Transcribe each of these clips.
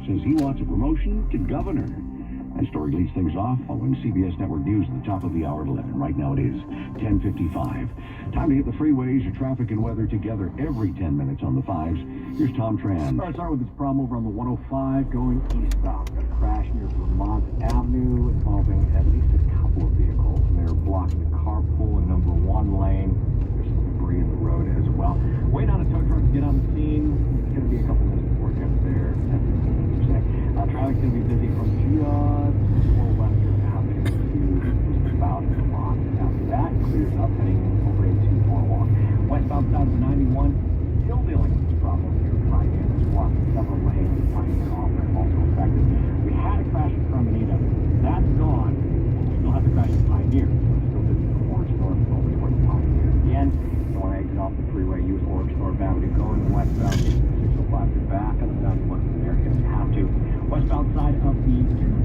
says he wants a promotion to governor. That story leads things off following CBS Network News at the top of the hour at 11. Right now it is 10:55. Time to hit the freeways, your traffic and weather together every 10 minutes on the 5s. Here's Tom Tran. All right, start with this problem over on the 105 going eastbound. Got a crash near Vermont Avenue involving at least a couple of vehicles. And they're blocking the carpool in number 1 lane. There's some debris in the road as well. Waiting on a tow truck to get on the scene. It's going to be a couple minutes before it gets there. 10:15. Traffic's going to be busy from just before Western Avenue to just about Vermont. After that, clears up heading over into boardwalk. Westbound side of the 91, still dealing with this problem here. Pioneer is blocking several lanes. Pioneer also affected. We had a crash at Carmenita. That's gone. We still have the crash at Pioneer. We're still busy from Orange North over towards Pioneer. Again, you want to exit off the freeway, use Orange North Avenue going westbound. 605 back on the mountain west of there if you have to. Westbound side of the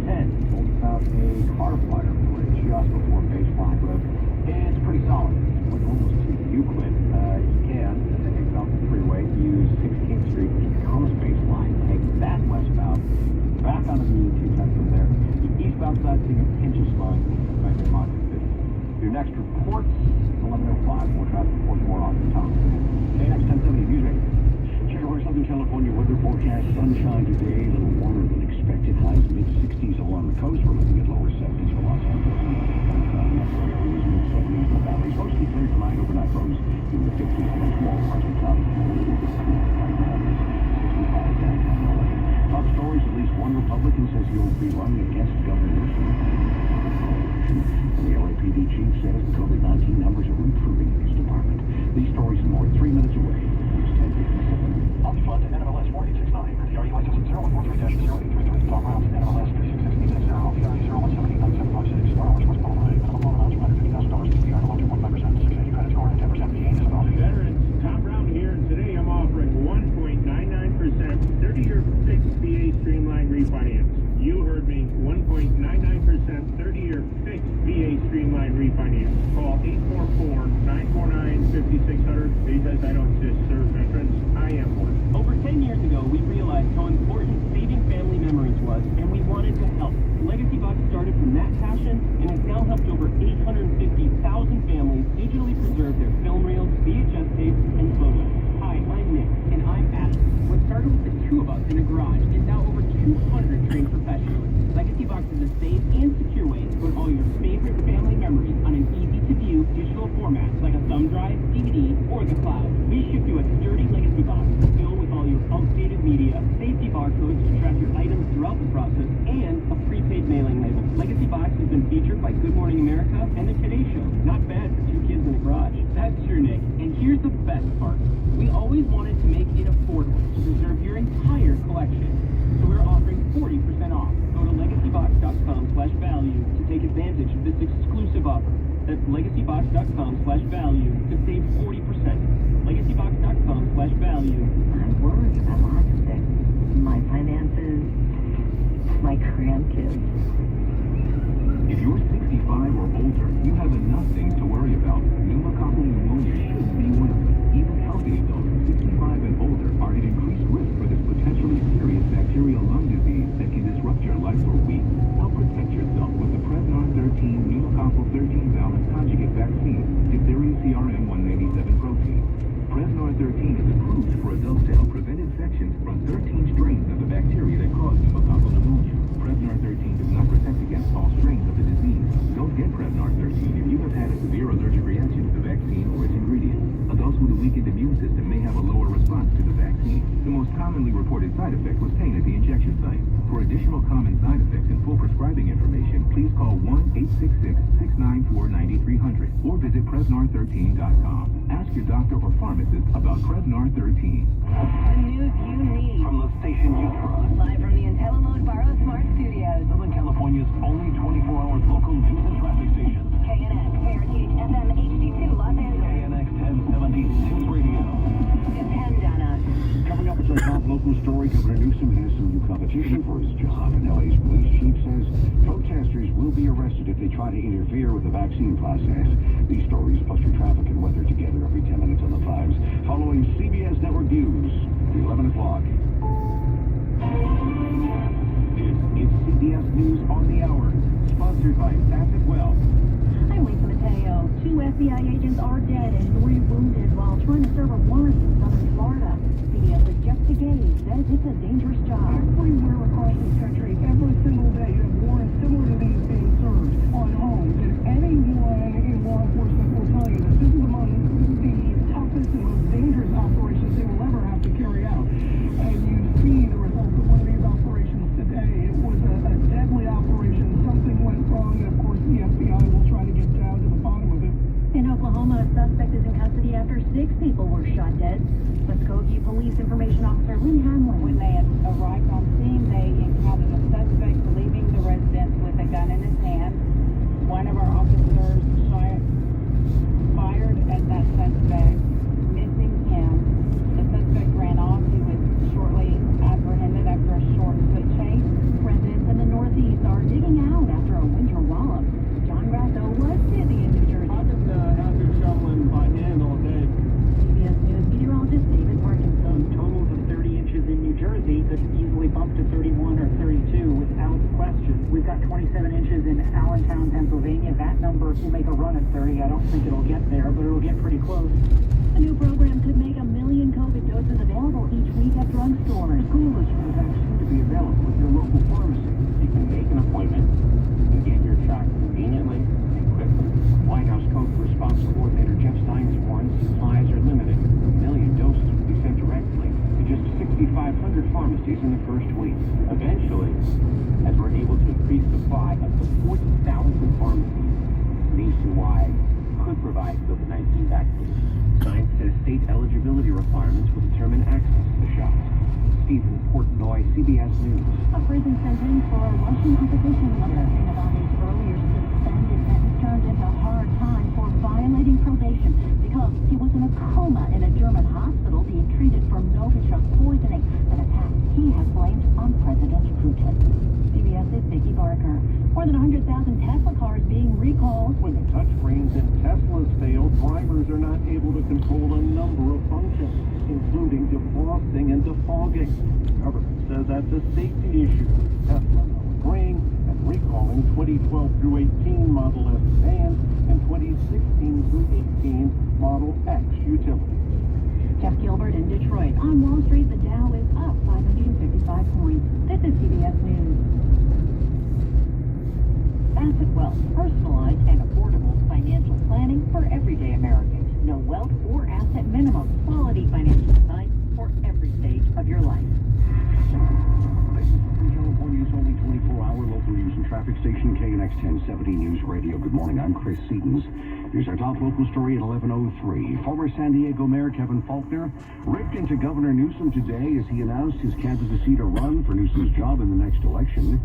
210, told about a car fire just before Baseline Road. It's pretty solid. It's like almost to Euclid. You can, as it exits off the freeway, use 16th Street, comes Baseline, take that westbound, back onto the 210 from there. The eastbound side, seeing a pinch of slowing, back to Mach 50. Your next report, 11:05. More traffic reports more on the top. KNX 1070 News Radio. Southern California weather forecast, sunshine today, a little warmer than expected, highs mid-60s along the coast. We're looking at lower 70s for Los Angeles. Areas mid-70s in the valleys, mostly clear tonight, overnight lows in the 50s and small parts of cloudy. 65 downtown LA. Top stories, at least one Republican says he'll be running against Governor Newsom. And the LAPD chief says the COVID-19 numbers are improving in his department. These stories and more 3 minutes away. Front NMLS 4869, DRE license 0143-0833, top rounds NMLS 36660, DRE 01789756, 4 hours westbound line, minimum loan amount $250,000, PPI below 2.5%, 680 credit score, and 10% VA disability. Veterans, Tom Brown here, and today I'm offering 1.99% 30-year fixed VA streamline refinance. You heard me, 1.99% 30-year fixed VA streamline refinance. Call 844-949-5600 because I don't just serve veterans, I am one. Over 10 years ago, we realized how important saving family memories was, and we wanted to help. Legacy Box started from that passion and has now helped over 850,000 families digitally preserve their film reels, VHS tapes, and photos. Hi, I'm Nick, and I'm Adam. What started with the two of us in a garage is now over 200 trained professionals. Legacy Box is a safe and secure way to put all your favorite family memories on an easy-to-view digital format like a thumb drive, DVD, or the cloud. We ship you a sturdy Legacy Box filled with all your updated media, safety barcodes to track your items throughout the process, and a prepaid mailing label. Legacy Box has been featured by Good Morning America and The Today Show. Not bad for 2 kids in a garage. That's your Nick. And here's the best part. We always wanted to make it affordable to preserve your entire collection. So we're offering 40% off. Go to legacybox.com/value to take advantage of this exclusive offer. That's legacybox.com/value to save 40%. legacybox.com/value. I'm worried about logistics, my finances, my grandkids. If you're 65 or older, you have enough things to worry about. Pneumococcal pneumonia shouldn't be one of them. Even healthy adults 65 and older are at increased risk for this potentially serious bacterial lung disease that can disrupt your life for weeks. Help protect yourself with the Prevnar 13 pneumococcal 13 valent conjugate vaccine, diphtheria CRM197 protein. Prevnar 13 is approved for adults to help prevent infections from 13 strains of the bacteria that cause pneumococcal pneumonia. Prevnar 13 does not protect against all strains of the disease. Don't get Prevnar 13 if you have had a severe allergic reaction to the vaccine or its ingredients. Adults with a weakened immune system may have a lower response to the vaccine. The most commonly reported side effect was pain at the injection site. For additional common side effects and full prescribing information, please call 1-866-694-9300 or visit Prevnar13.com. Ask your doctor or pharmacist about Prevnar 13. The news you need. From the station you trust. Live from the IntelliMode Barrow Smart Studios. Southern California's only 24-hour local news and traffic station. KNX, Heritage FM HD2 Los Angeles. KNX 1070 News Radio. Depend on us. Coming up is our top local story. Governor Newsom has some new competition for his job, and LA's police chief says protesters will be arrested if they try to interfere with the vaccine process. These stories plus your traffic and weather together every 10 minutes on the 5s. Following CBS Network News, 11 o'clock. advice. Pass it well. I'm Lisa Mateo. 2 FBI agents are dead and 3 wounded while trying to serve a warrant in southern Florida. CBS's Jeff Tagay says it's a dangerous job. Everywhere across this country, every single day, you have warrants similar to these being served on homes. And anyone in law enforcement will tell you that this is among the toughest and most dangerous operations they will ever have to carry out. And you see the results of one of these operations today. It was a deadly operation. Something went wrong, and of course the FBI will try to get down to the bottom of it. In Oklahoma, a suspect is in custody after 6 people were shot dead. Muskogee Police Information Officer Lynn Hamlin. When they had arrived on scene, they encountered a suspect leaving the residence with a gun in his hand. One of our officers fired at that suspect, missing him. The suspect ran off. He was shortly apprehended after a short foot chase. Residents in the Northeast are digging out after a winter wallop. John Grasso was busy in New Jersey. I've been out there shoveling by hand all day. CBS News meteorologist David Parkinson. Totals of 30 inches in New Jersey could easily bump to 31 or 32 without question. We've got 27 inches in Allentown, Pennsylvania. That number will make a run at 30. I don't think it'll get there, but it'll get pretty close. A new program could make 1 million COVID doses available each week at drugstores. The goal is for the vaccine to be available at your local pharmacy. You can make an appointment and get your shot conveniently and quickly. White House Code Response Coordinator Jeff Steins warns supplies are limited. 1 million doses will be sent directly to just 6,500 pharmacies in the first week. Eventually, as we're able to increase supply up to 40,000 pharmacies nationwide could provide COVID-19 vaccines. Science says state eligibility requirements will determine access to the shots. Stephen Portnoy, CBS News. A prison sentence for a Russian opposition leader. Navalny's earlier suspended sentence turned into a hard time for violating probation because he was in a coma in a German hospital being treated for Novichok poisoning, an attack he has blamed on President Putin. CBS's Vicki Barker. More than 100,000 Tesla cars being recalled. When the touchscreens in Teslas fail, drivers are not able to control a number of functions, including defrosting and defogging. The government says that's a safety issue. Tesla now agreeing and recalling 2012 through 18 Model S vans and 2016 through 18 Model X utilities. Jeff Gilbert in Detroit. On Wall Street, the Dow is up 555 points. This is CBS News. Asset Wealth, personalized and affordable financial planning for everyday Americans. No wealth or asset minimum. Quality financial advice for every stage of your life. This is from California's only 24-hour local news and traffic station, KNX 1070 News Radio. Good morning, I'm Chris Seatons. Here's our top local story at 11:03. Former San Diego Mayor Kevin Faulconer ripped into Governor Newsom today as he announced his candidacy to run for Newsom's job in the next election.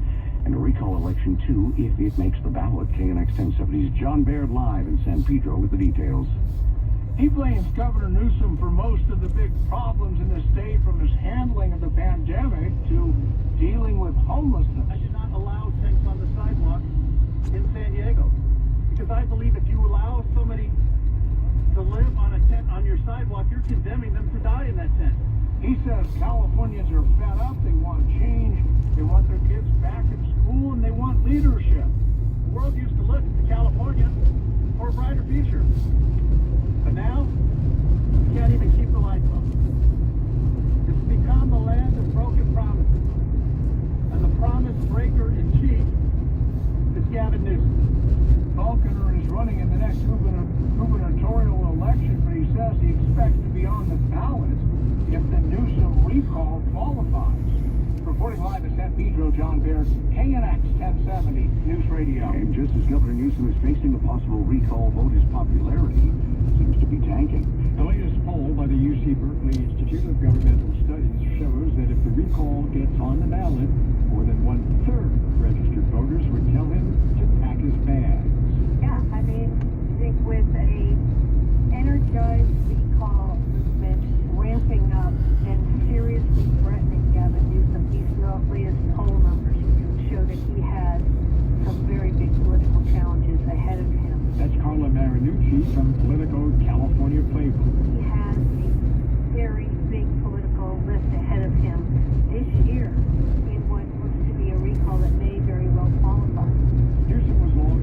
And a recall election, too, if it makes the ballot. KNX 1070's John Baird live in San Pedro with the details. He blames Governor Newsom for most of the big problems in the state, from his handling of the pandemic to dealing with homelessness. I did not allow tents on the sidewalk in San Diego because I believe if you allow somebody to live on a tent on your sidewalk, you're condemning them to die in that tent. He says Californians are fed up, they want change, they want their kids back at school, and they want leadership. The world used to look to California for a brighter future. But now, you can't even keep the lights on. It's become the land of broken promises. And the promise breaker in chief is Gavin Newsom. Faulconer is running in the next gubernatorial election, but he says he expects to be on the ballot if the Newsom recall qualifies. Reporting live at San Pedro, John Baird, KNX 1070 News Radio. And just as Governor Newsom is facing a possible recall vote, his popularity seems to be tanking. The latest poll by the UC Berkeley Institute of Governmental Studies shows that if the recall gets on the ballot, more than 1/3 of registered voters would tell him to pack his bags. Yeah, I mean, I think with a energized recall movement ramping up and seriously threatening Gavin Newsom, these latest poll numbers show that he has some very big political challenges ahead of him. That's Carla Marinucci from Politico California Playbook. He has a very big political list ahead of him this year in what looks to be a recall that may very well qualify. Newsom was long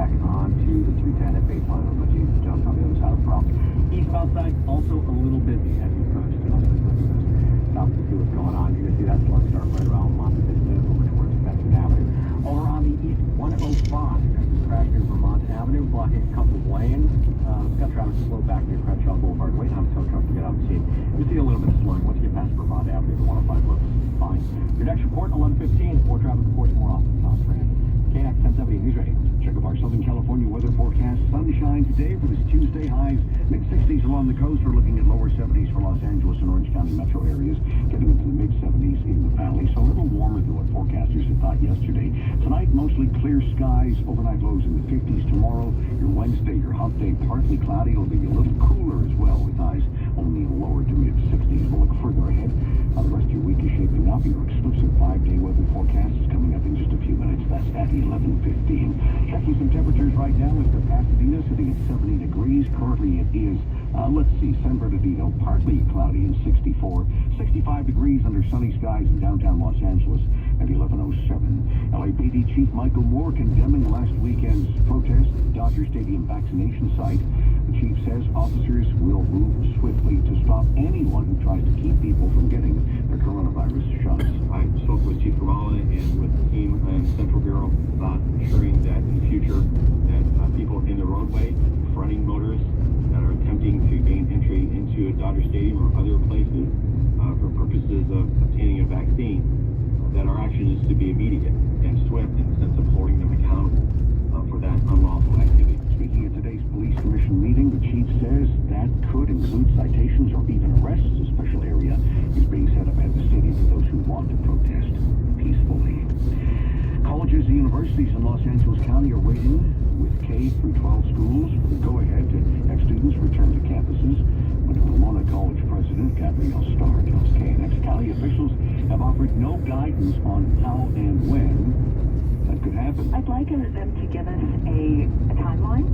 back onto the 310 at baseline on the Jeep just on the other side of the problem. Eastbound side also a little busy as you approach the stop to see what's going on. You're going to see that slug start right around Monte Vista over towards Benson Avenue. Over on the east 105, there's a crash near Vermont Avenue, blocking a couple of lanes. Got traffic slow back near Crenshaw Boulevard, waiting on a tow truck to get on the scene. You see a little bit of slowing once you get past Vermont Avenue. The 105 looks fine. Your next report, 11:15. More traffic reports more often. Tom Fran. KX 1070 News Radio. Check out our Southern California weather forecast. Sunshine today for this Tuesday. Highs mid-60s along the coast. We're looking at lower 70s for Los Angeles and Orange County metro areas. Getting into the mid-70s in the valley. So a little warmer than what forecasters had thought yesterday. Tonight, mostly clear skies. Overnight lows in the 50s. Tomorrow, your Wednesday, your hump day, partly cloudy. It'll be a little cooler as well with highs only lower to mid-60s. We'll look further ahead. How the rest of your week is shaping up. Your exclusive 5-day weather forecast is coming up in just a few minutes. That's at 11:15. Checking some temperatures right now with the Pasadena sitting at 70 degrees. Currently it is, San Bernardino, partly cloudy and 64. 65 degrees under sunny skies in downtown Los Angeles at 11:07. LAPD Chief Michael Moore condemning last weekend's protest at the Dodger Stadium vaccination site. The chief says officers will move swiftly to stop anyone who tries to keep people from getting the coronavirus shots. I spoke with Chief Kamala and with the team in Central Bureau about ensuring that in the future that people in the roadway, fronting motorists that are attempting to gain entry into a Dodger Stadium or other places for purposes of obtaining a vaccine, that our action is to be immediate and swift in the sense of holding them accountable for that unlawful activity. Speaking at today's police commission meeting, the chief says that could include citations or even arrests. A special area is being set up at the stadium for those who want to protest peacefully. Colleges and universities in Los Angeles County are waiting with K through 12 schools for the go-ahead to have students return to campuses. But Pomona College President Gabrielle Starr tells KNX County officials have offered no guidance on how and when that could happen. I'd like them to give us a timeline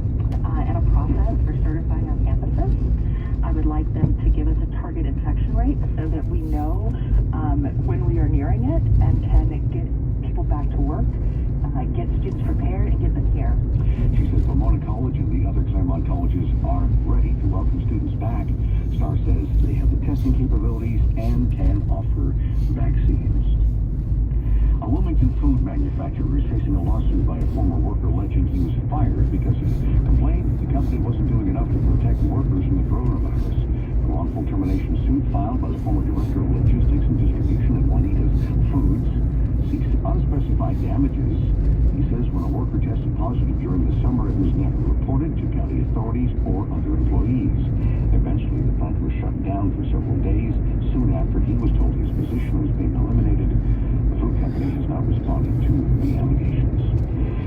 and a process for certifying our campuses. I would like them to give us a target infection rate so that we know when we are nearing it and can get people back to work, get students prepared, and give them care. She says Pomona College and the other Claremont colleges are ready to welcome students back. Starr says they have the testing capabilities and can offer vaccines. A Wilmington food manufacturer is facing a lawsuit by a former worker alleging he was fired because he complained that the company wasn't doing enough to protect workers from the coronavirus. The wrongful termination suit filed by the former director of logistics and distribution at Juanita's Foods seeks unspecified damages. He says when a worker tested positive during the summer, it was never reported to county authorities or other employees. Eventually, the plant was shut down for several days. Soon after he was told his position was being eliminated, the food company has not responded to the allegations.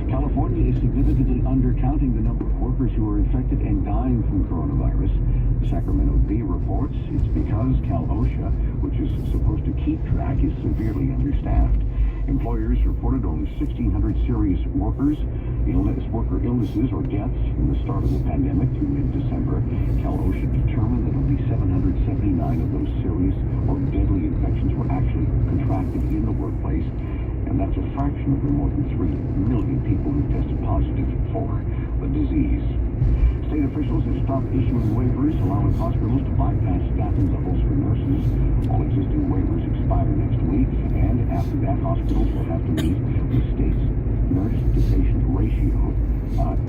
California is significantly undercounting the number of workers who are infected and dying from coronavirus. The Sacramento Bee reports it's because Cal OSHA, which is supposed to keep track, is severely understaffed. Employers reported only 1,600 serious worker illnesses or deaths from the start of the pandemic through mid-December. Cal OSHA determined that only 779 of those serious or deadly infections were actually contracted in the workplace, and that's a fraction of the more than 3 million people who tested positive for the disease. State officials have stopped issuing waivers allowing hospitals to bypass staffing levels for nurses. All existing waivers expire next week, and after that, hospitals will have to meet the state's nurse-to-patient ratio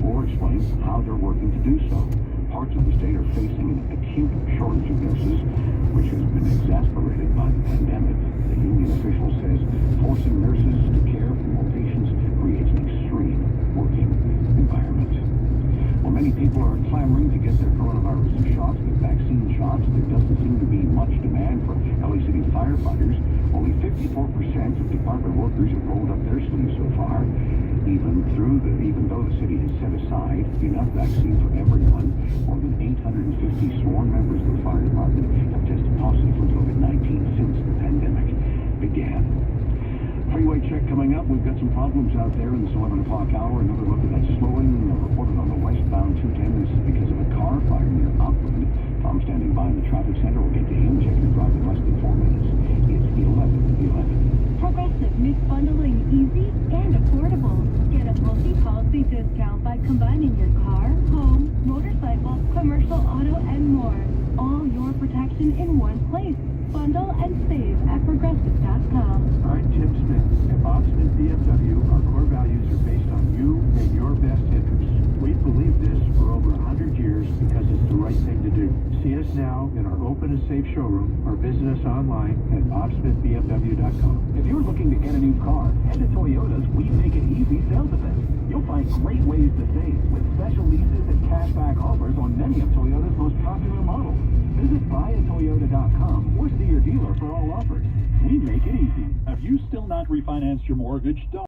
or explain how they're working to do so. Parts of the state are facing an acute shortage of nurses, which has been exacerbated by the pandemic. The union official says forcing nurses to care for more patients creates an extreme working environment. Well, many people are clamoring to get their coronavirus shots, their vaccine shots. There doesn't seem to be much demand for LA City firefighters. Only 54% of department workers have rolled up their sleeves so far. Even though the city has set aside enough vaccine for everyone, more than 850 sworn members of the fire department have tested positive for COVID-19 since the pandemic began. Freeway check coming up. We've got some problems out there in this 11 o'clock hour. Another look at that slowing reported on the westbound 210. This is because of a car fire near Upland. Tom standing by in the traffic center. We'll get to him. Check your drive in less than 4 minutes. It's 11:11. Progressive makes bundling easy and affordable. Get a multi-policy discount by everything in one place. Bundle and save at progressive.com. I'm Tim Smith. At Bob Smith BMW, our core values are based on you and your best interests. We've believed this for over 100 years because it's the right thing to do. See us now in our open and safe showroom or visit us online at bobsmithbmw.com. If you're looking to get a new car, head to Toyota's We Make It Easy sales event. You'll find great ways to save with special leases and cashback offers on many of Toyota's most popular models. Visit buyatoyota.com or see your dealer for all offers. We make it easy. Have you still not refinanced your mortgage? Don't